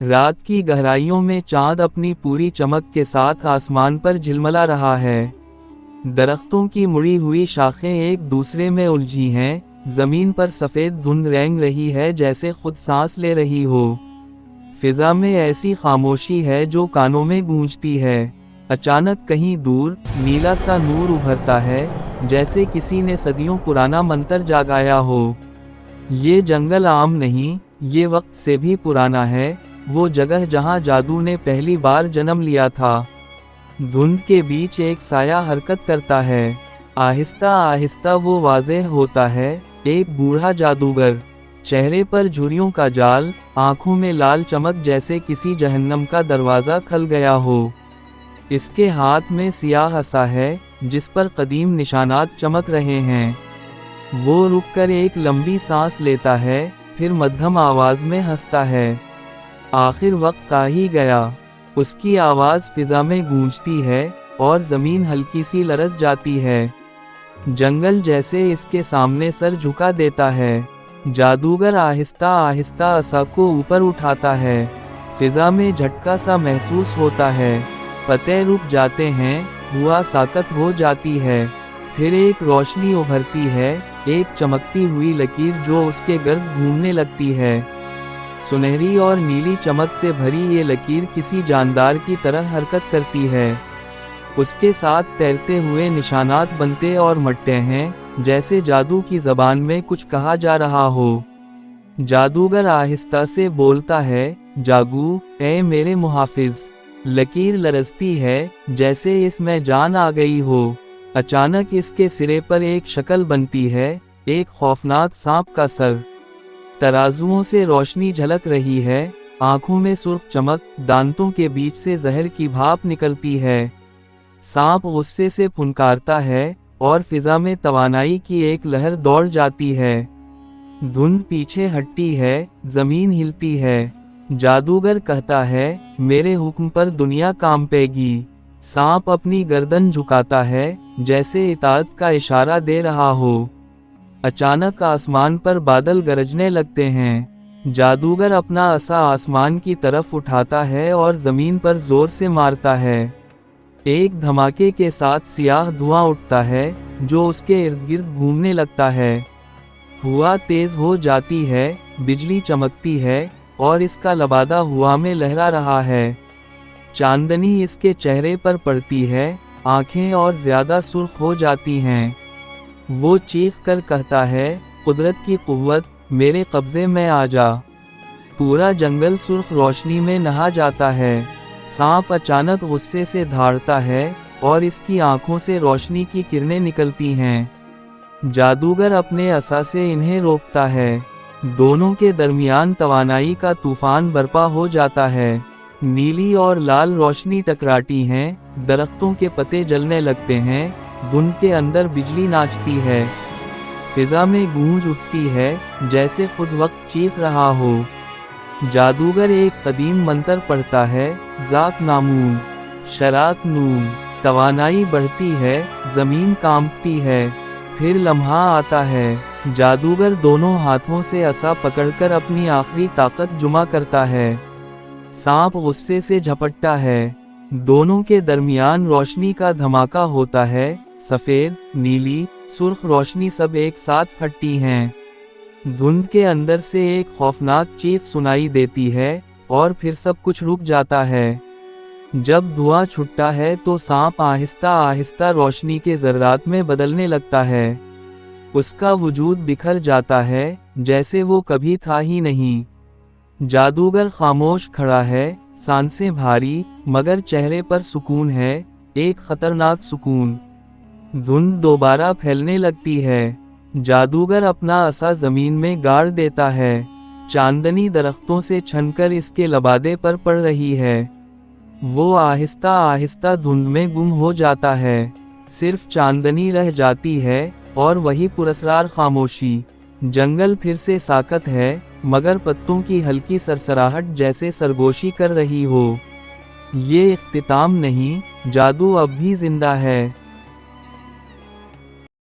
रात की गहराइयों में चांद अपनी पूरी चमक के साथ आसमान पर झिलमिला रहा है। दरख्तों की मुड़ी हुई शाखें एक दूसरे में उलझी हैं, जमीन पर सफेद धुंध रेंग रही है जैसे खुद सांस ले रही हो। फिजा में ऐसी खामोशी है जो कानों में गूंजती है। अचानक कहीं दूर नीला सा नूर उभरता है, जैसे किसी ने सदियों पुराना मंत्र जागाया हो। ये जंगल आम नहीं, ये वक्त से भी पुराना है, वो जगह जहां जादू ने पहली बार जन्म लिया था। धुंध के बीच एक साया हरकत करता है। आहिस्ता आहिस्ता वो वाज़ेह होता है, एक बूढ़ा जादूगर। चेहरे पर झुर्रियों का जाल, आंखों में लाल चमक जैसे किसी जहन्नम का दरवाज़ा खुल गया हो। इसके हाथ में सियाह असा है, जिस पर कदीम निशानात चमक रहे हैं। वो रुककर एक लंबी सांस लेता है, फिर मध्यम आवाज़ में हंसता है। आखिर वक्त आ ही गया। उसकी आवाज़ फिजा में गूंजती है और ज़मीन हल्की सी लरज़ जाती है। जंगल जैसे इसके सामने सर झुका देता है। जादूगर आहिस्ता आहिस्ता असा को ऊपर उठाता है। फिजा में झटका सा महसूस होता है। पत्ते रुक जाते हैं, हवा साकत हो जाती है। फिर एक रोशनी उभरती है, एक चमकती हुई लकीर जो उसके गर्द घूमने लगती है। सुनहरी और नीली चमक से भरी ये लकीर किसी जानदार की तरह हरकत करती है। उसके साथ तैरते हुए निशानात बनते और मटते हैं, जैसे जादू की ज़बान में कुछ कहा जा रहा हो। जादूगर आहिस्ता से बोलता है, जागू ऐ मेरे मुहाफिज। लकीर लरजती है, जैसे इसमें जान आ गई हो। अचानक इसके सिरे पर एक शक्ल बनती है, एक खौफनाक सांप का सर। तराजुओं से रोशनी झलक रही है, आंखों में सुर्ख चमक, दांतों के बीच से जहर की भाप निकलती है। सांप गुस्से से फुनकारता है और फिजा में तवानाई की एक लहर दौड़ जाती है। धुंध पीछे हटती है, जमीन हिलती है। जादूगर कहता है, मेरे हुक्म पर दुनिया कांपेगी। सांप अपनी गर्दन झुकाता है, जैसे इताअत का इशारा दे रहा हो। अचानक आसमान पर बादल गरजने लगते हैं। जादूगर अपना असा आसमान की तरफ उठाता है और जमीन पर जोर से मारता है। एक धमाके के साथ सियाह धुआं उठता है, जो उसके इर्द गिर्द घूमने लगता है। हवा तेज हो जाती है, बिजली चमकती है और इसका लबादा हवा में लहरा रहा है। चांदनी इसके चेहरे पर पड़ती है, आंखें और ज्यादा सुर्ख हो जाती हैं। वो चीख कर कहता है, कुदरत की कुव्वत, मेरे कब्जे में आ जा। पूरा जंगल सुर्ख रोशनी में नहा जाता है। सांप अचानक गुस्से से धाड़ता है और इसकी आंखों से रोशनी की किरणें निकलती हैं। जादूगर अपने असा से इन्हें रोकता है। दोनों के दरमियान तवानाई का तूफान बर्पा हो जाता है। नीली और लाल रोशनी टकराती हैं, दरख्तों के पत्ते जलने लगते हैं, धुंध के अंदर बिजली नाचती है। फिजा में गूंज उठती है, जैसे खुद वक्त चीख रहा हो। जादूगर एक कदीम मंत्र पढ़ता है, ज़ाक नामून शराक नून। तवानाई बढ़ती है, जमीन कांपती है। फिर लम्हा आता है। जादूगर दोनों हाथों से असा पकड़कर अपनी आखिरी ताकत जुमा करता है। सांप गुस्से से झपटता है। दोनों के दरमियान रोशनी का धमाका होता है। सफ़ेद, नीली, सुर्ख रोशनी सब एक साथ फटती हैं। धुंध के अंदर से एक खौफनाक चीख सुनाई देती है और फिर सब कुछ रुक जाता है। जब धुआं छूटता है तो सांप आहिस्ता आहिस्ता रोशनी के ज़र्रात में बदलने लगता है। उसका वजूद बिखर जाता है, जैसे वो कभी था ही नहीं। जादूगर खामोश खड़ा है, सांसें भारी, मगर चेहरे पर सुकून है, एक खतरनाक सुकून। धुंध दोबारा फैलने लगती है। जादूगर अपना असा जमीन में गाड़ देता है। चांदनी दरख्तों से छनकर इसके लबादे पर पड़ रही है। वो आहिस्ता आहिस्ता धुंध में गुम हो जाता है। सिर्फ चांदनी रह जाती है और वही पुरस्रार खामोशी। जंगल फिर से साकत है, मगर पत्तों की हल्की सरसराहट जैसे सरगोशी कर रही हो। ये इख्तिताम नहीं, जादू अब भी जिंदा है।